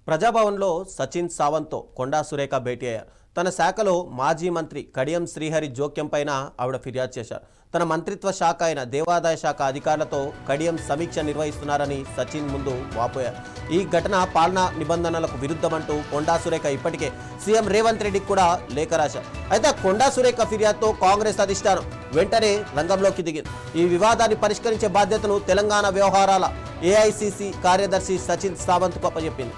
ప్రజాభవన్లో సచిన్ సావంత్తో కొండా సురేఖ భేటీ అయ్యారు. తన శాఖలో మాజీ మంత్రి కడియం శ్రీహరి జోక్యంపైన ఆవిడ ఫిర్యాదు చేశారు. తన మంత్రిత్వ శాఖ అయిన దేవాదాయ శాఖ అధికారులతో కడియం సమీక్ష నిర్వహిస్తున్నారని సచిన్ ముందు వాపోయారు. ఈ ఘటన పాలనా నిబంధనలకు విరుద్ధమంటూ కొండా సురేఖ ఇప్పటికే సీఎం రేవంత్ రెడ్డికి కూడా లేఖ రాశారు. అయితే కొండా సురేఖ ఫిర్యాదుతో కాంగ్రెస్ అధిష్టానం వెంటనే రంగంలోకి దిగింది. ఈ వివాదాన్ని పరిష్కరించే బాధ్యతను తెలంగాణ వ్యవహారాల ఏఐసిసి కార్యదర్శి సచిన్ సావంత్కు అప్పచెప్పింది.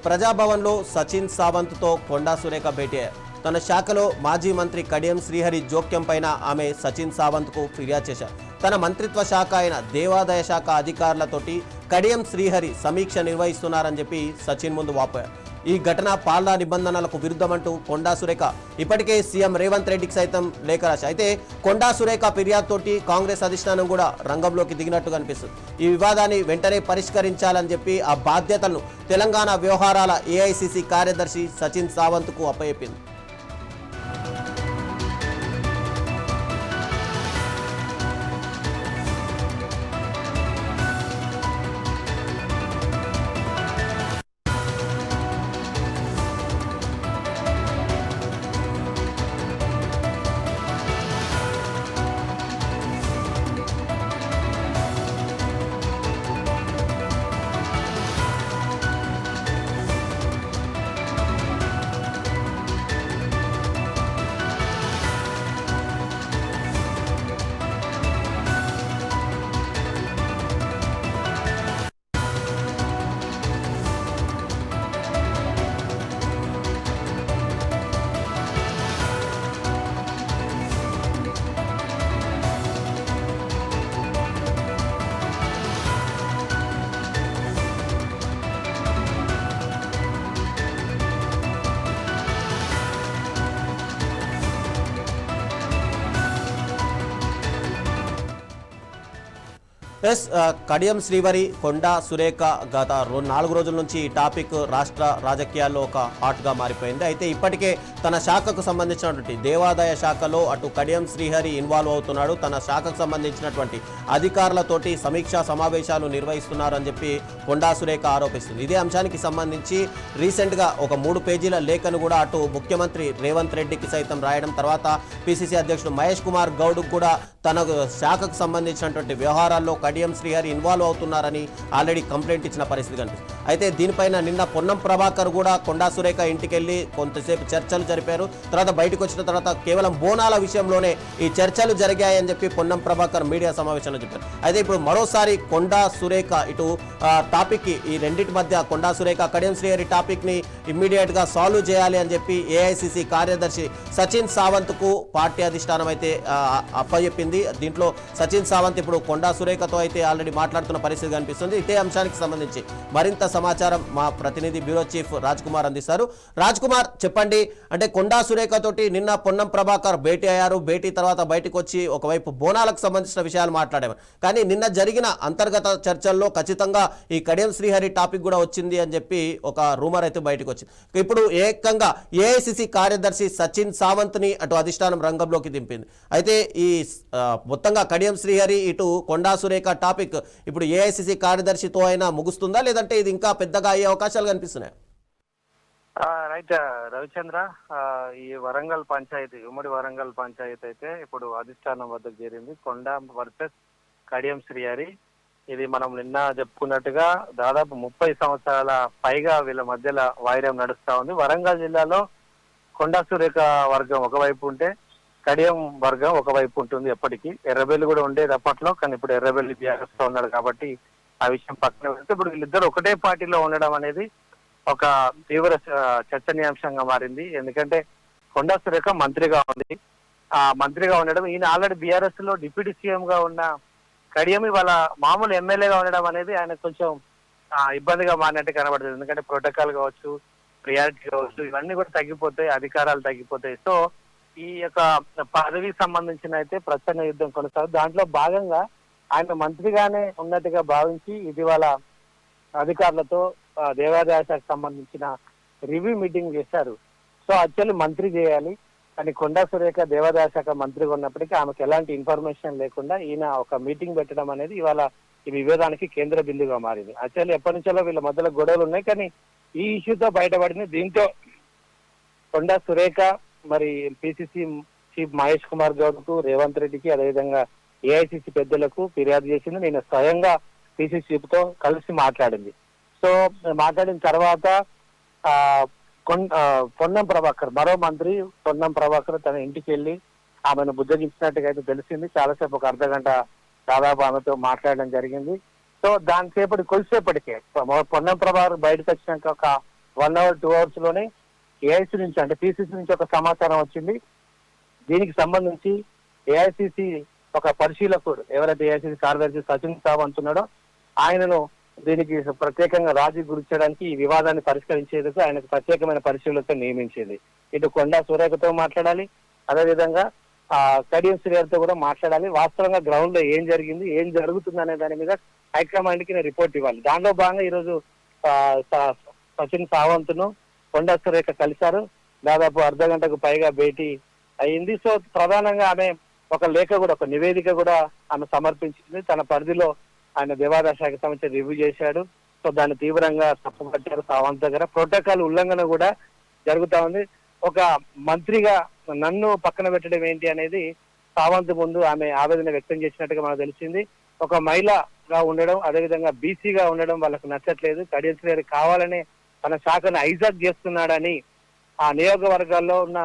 ప్రజాభవన్లో సచిన్ సావంత్తో కొండా సురేఖ భేటీ అయ్యారు. తన శాఖలో మాజీ మంత్రి కడియం శ్రీహరి జోక్యం పైన ఆమె సచిన్ సావంత్కు ఫిర్యాదు చేశారు. తన మంత్రిత్వ శాఖ అయిన దేవాదాయ శాఖ అధికారులతోటి కడియం శ్రీహరి సమీక్ష నిర్వహిస్తున్నారని చెప్పి సచిన్ ముందు వాపోయారు. ఈ ఘటన పాలనా నిబంధనలకు విరుద్ధమంటూ కొండా సురేఖ ఇప్పటికే సీఎం రేవంత్ రెడ్డికి సైతం లేఖ రాశారు. అయితే కొండా సురేఖ ఫిర్యాదుతోటి కాంగ్రెస్ అధిష్టానం కూడా రంగంలోకి దిగినట్టు కనిపిస్తుంది. ఈ వివాదాన్ని వెంటనే పరిష్కరించాలని చెప్పి ఆ బాధ్యతలను తెలంగాణ వ్యవహారాల ఏఐసిసి కార్యదర్శి సచిన్ సావంత్కు అప్పచెప్పింది. కడియం శ్రీహరి కొండా సురేఖ గత 4 రోజుల నుంచి ఈ టాపిక్ రాష్ట్ర రాజకీయాల్లో ఒక హాట్గా మారిపోయింది. అయితే ఇప్పటికే తన శాఖకు సంబంధించినటువంటి దేవాదాయ శాఖలో అటు కడియం శ్రీహరి ఇన్వాల్వ్ అవుతున్నాడు. తన శాఖకు సంబంధించినటువంటి అధికారులతోటి సమీక్షా సమావేశాలు నిర్వహిస్తున్నారు అని చెప్పి కొండా సురేఖ ఆరోపిస్తుంది. ఇదే అంశానికి సంబంధించి రీసెంట్గా ఒక 3 పేజీల లేఖను కూడా అటు ముఖ్యమంత్రి రేవంత్ రెడ్డికి సైతం రాయడం, తర్వాత పిసిసి అధ్యక్షుడు మహేష్ కుమార్ గౌడ్ కూడా తన శాఖకు సంబంధించినటువంటి వ్యవహారాల్లో కడియం శ్రీహరి ఇన్వాల్వ్ అవుతున్నారని ఆల్రెడీ కంప్లైంట్ ఇచ్చిన పరిస్థితి కనిపిస్తుంది. అయితే దీనిపైన నిన్న పొన్నం ప్రభాకర్ కూడా కొండా సురేఖ ఇంటికి వెళ్ళి కొంతసేపు చర్చలు జరిపారు. తర్వాత బయటకు వచ్చిన తర్వాత కేవలం బోనాల విషయంలోనే ఈ చర్చలు జరిగాయని చెప్పి పొన్నం ప్రభాకర్ మీడియా సమావేశంలో చెప్పారు. అయితే ఇప్పుడు మరోసారి కొండా సురేఖ ఇటు టాపిక్ ఈ రెండింటి మధ్య కొండా సురేఖ కడియం శ్రీహరి టాపిక్ ని ఇమ్మీడియట్ గా సాల్వ్ చేయాలి అని చెప్పి ఏఐసిసి కార్యదర్శి సచిన్ సావంత్కు పార్టీ అధిష్టానం అయితే అప్పచెప్పింది. దీంట్లో సచిన్ సావంత్ ఇప్పుడు కొండా సురేఖతో అయితే ఆల్రెడీ మాట్లాడుతున్న పరిస్థితి కనిపిస్తుంది. ఇదే అంశానికి సంబంధించి మరింత సమాచారం మా ప్రతినిధి బ్యూరో చీఫ్ రాజ్ కుమార్ అందిస్తారు. రాజ్ కుమార్, చెప్పండి. అంటే కొండా సురేఖ తోటి నిన్న పొన్నం ప్రభాకర్ భేటీ అయ్యారు. భేటీ తర్వాత బయటకు వచ్చి ఒకవైపు బోనాలకు సంబంధించిన విషయాలు మాట్లాడారు. కానీ నిన్న జరిగిన అంతర్గత చర్చల్లో ఖచ్చితంగా ఈ కడియం శ్రీహరి టాపిక్ కూడా వచ్చింది అని చెప్పి ఒక రూమర్ అయితే బయటకు వచ్చింది. ఇప్పుడు ఏకంగా ఏఐసిసి కార్యదర్శి సచిన్ సావంత్ ని అటు అధిష్టానం రంగంలోకి దింపింది. అయితే ఈ మొత్తంగా కడియం శ్రీహరి ఇటు కొండా సురేఖ టాపిక్ ఇప్పుడు ఏఐసిసి కార్యదర్శితో అయినా ముగుస్తుందా, లేదంటే ఇది ఇంకా పెద్దగా అయ్యే అవకాశాలు కనిపిస్తున్నాయి? రైట్ రవిచంద్ర, ఈ వరంగల్ పంచాయతీ, ఉమ్మడి వరంగల్ పంచాయతీ అయితే ఇప్పుడు అధిష్టానం వద్దకు చేరింది. కొండా వర్సెస్ కడియం శ్రీహరి. ఇది మనం నిన్న చెప్పుకున్నట్టుగా దాదాపు 30 సంవత్సరాల పైగా వీళ్ళ మధ్యలో వైరం నడుస్తా ఉంది. వరంగల్ జిల్లాలో కొండా సురేఖ వర్గం ఒకవైపు ఉంటే కడియం వర్గం ఒకవైపు ఉంటుంది. ఎప్పటికీ ఎర్రబెల్లి కూడా ఉండేది అప్పట్లో, కానీ ఇప్పుడు ఎర్రబెల్లి బీఆర్ఎస్ తో ఉన్నాడు కాబట్టి ఆ విషయం పక్కన పెడితే ఇప్పుడు వీళ్ళిద్దరు ఒకటే పార్టీలో ఉండడం అనేది ఒక తీవ్ర చర్చనీయాంశంగా మారింది. ఎందుకంటే కొండా సురేఖ మంత్రిగా ఉంది. ఆ మంత్రిగా ఉండడం, ఈయన ఆల్రెడీ బీఆర్ఎస్ లో డిప్యూటీ సీఎం గా ఉన్న కడియం ఇవాళ మామూలు ఎమ్మెల్యేగా ఉండడం అనేది ఆయన కొంచెం ఇబ్బందిగా మారినట్టు కనబడుతుంది. ఎందుకంటే ప్రోటోకాల్ కావచ్చు, ప్రియారిటీ కావచ్చు, ఇవన్నీ కూడా తగ్గిపోతాయి, అధికారాలు తగ్గిపోతాయి. సో ఈ యొక్క పదవికి సంబంధించిన అయితే ప్రచన్న యుద్ధం కొనసాగుతుంది. దాంట్లో భాగంగా ఆయన మంత్రిగానే ఉన్నట్టుగా భావించి ఇటీవల అధికారులతో దేవాదాయ శాఖకు సంబంధించిన రివ్యూ మీటింగ్ చేశారు. సో యాక్చువల్లీ మంత్రి చేయాలి, కానీ కొండా సురేఖ దేవాదాయ శాఖ మంత్రిగా ఉన్నప్పటికీ ఆమెకు ఎలాంటి ఇన్ఫర్మేషన్ లేకుండా ఈయన ఒక మీటింగ్ పెట్టడం అనేది ఇవాళ ఈ విభేదానికి కేంద్ర బిందుగా మారింది. యాక్చువల్లీ ఎప్పటి నుంచో వీళ్ళ మధ్యలో గొడవలు ఉన్నాయి, కానీ ఈ ఇష్యూతో బయటపడింది. దీంతో కొండా సురేఖ మరి పిసిసి చీఫ్ మహేష్ కుమార్ గౌడ్ కు, రేవంత్ రెడ్డికి, అదేవిధంగా ఏఐసిసి పెద్దలకు ఫిర్యాదు చేసింది. నేను స్వయంగా పిసిసి చీఫ్ తో కలిసి మాట్లాడింది. సో మాట్లాడిన తర్వాత పొన్నం ప్రభాకర్, మరో మంత్రి పొన్నం ప్రభాకర్ తన ఇంటికి వెళ్ళి ఆమెను బుజ్జగించినట్టుగా అయితే తెలిసింది. చాలాసేపు ఒక అర్ధగంట దాదాపు ఆమెతో మాట్లాడడం జరిగింది. సో కొద్దిసేపటికే పొన్నం ప్రభాకర్ బయటకు వచ్చినాక ఒక 1 hour 2 hours లోనే ఏఐసి నుంచి అంటే పిసిసి నుంచి ఒక సమాచారం వచ్చింది. దీనికి సంబంధించి ఏఐసిసి ఒక పరిశీలకుడు, ఎవరైతే ఏఐసిసి కార్యదర్శి సచిన్ సావంత్ ఉన్నాడో ఆయనను దీనికి ప్రత్యేకంగా రాజీ గురించడానికి, ఈ వివాదాన్ని పరిష్కరించేందుకు ఆయనకు ప్రత్యేకమైన పరిశీలనతో నియమించింది. ఇటు కొండా సురేఖతో మాట్లాడాలి, అదేవిధంగా కడియం శ్రీగారితో కూడా మాట్లాడాలి. వాస్తవంగా గ్రౌండ్ లో ఏం జరిగింది, ఏం జరుగుతుంది అనే దాని మీద హైకమాండ్ కి రిపోర్ట్ ఇవ్వాలి. దానిలో భాగంగా ఈరోజు సచిన్ సావంత్ ను కొండా సురేఖ కలిశారు. దాదాపు అర్ధగంటకు పైగా భేటీ అయింది. సో ప్రధానంగా ఆమె ఒక లేఖ కూడా, ఒక నివేదిక కూడా ఆమె సమర్పించింది. తన పరిధిలో ఆయన దేవాదాయ శాఖ సంబంధించి రివ్యూ చేశాడు. సో దాన్ని తీవ్రంగా తప్పుపట్టారు సావంత్ దగ్గర. ప్రోటోకాల్ ఉల్లంఘన కూడా జరుగుతా ఉంది. ఒక మంత్రిగా నన్ను పక్కన పెట్టడం ఏంటి అనేది సావంత్ ముందు ఆమె ఆవేదన వ్యక్తం చేసినట్టుగా మనకు తెలిసింది. ఒక మహిళగా ఉండడం, అదేవిధంగా బీసీగా ఉండడం వాళ్ళకు నచ్చట్లేదు. కడియం శ్రీ గారు కావాలనే తన శాఖను హైజాక్ చేస్తున్నాడని ఆ నియోజకవర్గాల్లో ఉన్న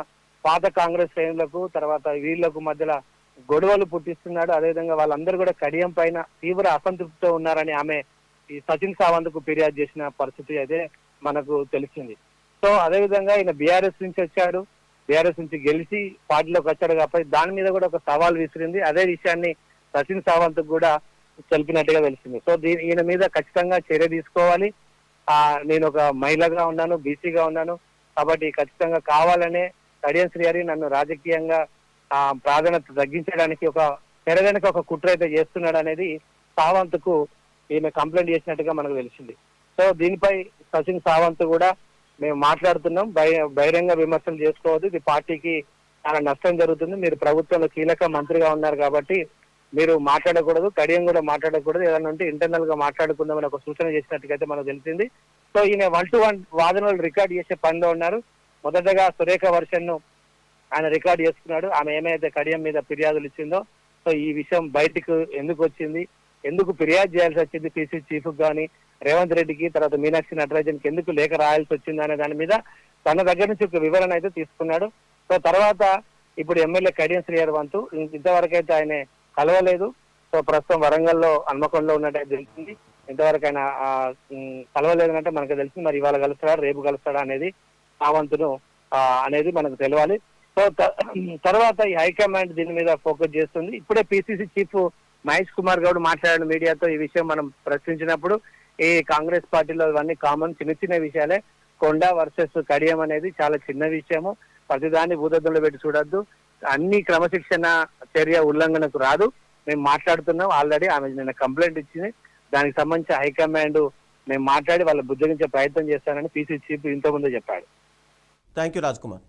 పాత కాంగ్రెస్ శ్రేణులకు, తర్వాత వీళ్లకు మధ్యలో గొడవలు పుట్టిస్తున్నాడు. అదేవిధంగా వాళ్ళందరూ కూడా కడియం పైన తీవ్ర అసంతృప్తితో ఉన్నారని ఆమె ఈ సచిన్ సావంత్ కు ఫిర్యాదు చేసిన పరిస్థితి అయితే మనకు తెలిసింది. సో అదేవిధంగా ఈయన బీఆర్ఎస్ నుంచి వచ్చాడు, బీఆర్ఎస్ నుంచి గెలిచి పార్టీలోకి వచ్చాడు కాబట్టి దాని మీద కూడా ఒక సవాల్ విసిరింది. అదే విషయాన్ని సచిన్ సావంత్ కూడా తెలిపినట్టుగా తెలిసింది. సో ఈయన మీద ఖచ్చితంగా చర్య తీసుకోవాలి. నేను ఒక మహిళగా ఉన్నాను, బీసీగా ఉన్నాను, కాబట్టి ఖచ్చితంగా కావాలనే కడియం శ్రీ గారి నన్ను రాజకీయంగా ప్రాధాన్యత తగ్గించడానికి ఒక తెరవెనక ఒక కుట్ర అయితే చేస్తున్నాడు అనేది సావంత్ కు ఈమె కంప్లైంట్ చేసినట్టుగా మనకు తెలిసింది. సో దీనిపై సచిన్ సావంత్ కూడా మేము మాట్లాడుతున్నాం, బహిరంగ విమర్శలు చేసుకోవద్దు, ఇది పార్టీకి చాలా నష్టం జరుగుతుంది, మీరు ప్రభుత్వంలో కీలక మంత్రిగా ఉన్నారు కాబట్టి మీరు మాట్లాడకూడదు, కడియం కూడా మాట్లాడకూడదు, ఏదైనా ఉంటే ఇంటర్నల్ గా మాట్లాడుకుందామని ఒక సూచన చేసినట్టుగా అయితే మనకు తెలిసింది. సో ఈయన 1-to-1 వాదనలు రికార్డ్ చేసే పనిలో ఉన్నారు. మొదటగా సురేఖ వర్షన్ ను ఆయన రికార్డ్ చేసుకున్నాడు. ఆమె ఏమైతే కడియం మీద ఫిర్యాదులు ఇచ్చిందో, సో ఈ విషయం బయటకు ఎందుకు వచ్చింది, ఎందుకు ఫిర్యాదు చేయాల్సి వచ్చింది పిసిసి చీఫ్ కానీ రేవంత్ రెడ్డికి, తర్వాత మీనాక్షి నటరాజన్ కి ఎందుకు లేఖ రాయాల్సి వచ్చింది అనే దాని మీద తన దగ్గర నుంచి ఒక వివరణ అయితే తీసుకున్నాడు. సో తర్వాత ఇప్పుడు ఎమ్మెల్యే కడియం శ్రీగారి వంతు, ఇంతవరకు అయితే ఆయన కలవలేదు. సో ప్రస్తుతం వరంగల్లో హన్మకొండలో ఉన్నట్టు తెలిసింది. ఇంతవరకు ఆయన కలవలేదనంటే మనకు తెలిసింది. మరి ఇవాళ కలుస్తాడా, రేపు కలుస్తాడా అనేది సావంతును అనేది మనకు తెలియాలి. సో తర్వాత ఈ హైకమాండ్ దీని మీద ఫోకస్ చేస్తుంది. ఇప్పుడే పిసిసి చీఫ్ మహేష్ కుమార్ గౌడ్ మాట్లాడిన మీడియాతో ఈ విషయం మనం ప్రశ్నించినప్పుడు, ఈ కాంగ్రెస్ పార్టీలో ఇవన్నీ కామన్, చిన్న చిన్న విషయాలే, కొండా వర్సెస్ కడియం అనేది చాలా చిన్న విషయము, ప్రతిదాన్ని భూతద్దంలో పెట్టి చూడొద్దు, అన్ని క్రమశిక్షణ చర్య ఉల్లంఘనకు రాదు, మేము మాట్లాడుతున్నాం ఆల్రెడీ, ఆమె నిన్న కంప్లైంట్ ఇచ్చింది, దానికి సంబంధించి హైకమాండ్ మేము మాట్లాడి వాళ్ళ బుజ్జగించే ప్రయత్నం చేస్తానని పిసిసి చీఫ్ ఇంతకుముందే చెప్పాడు. Thank you Raj Kumar.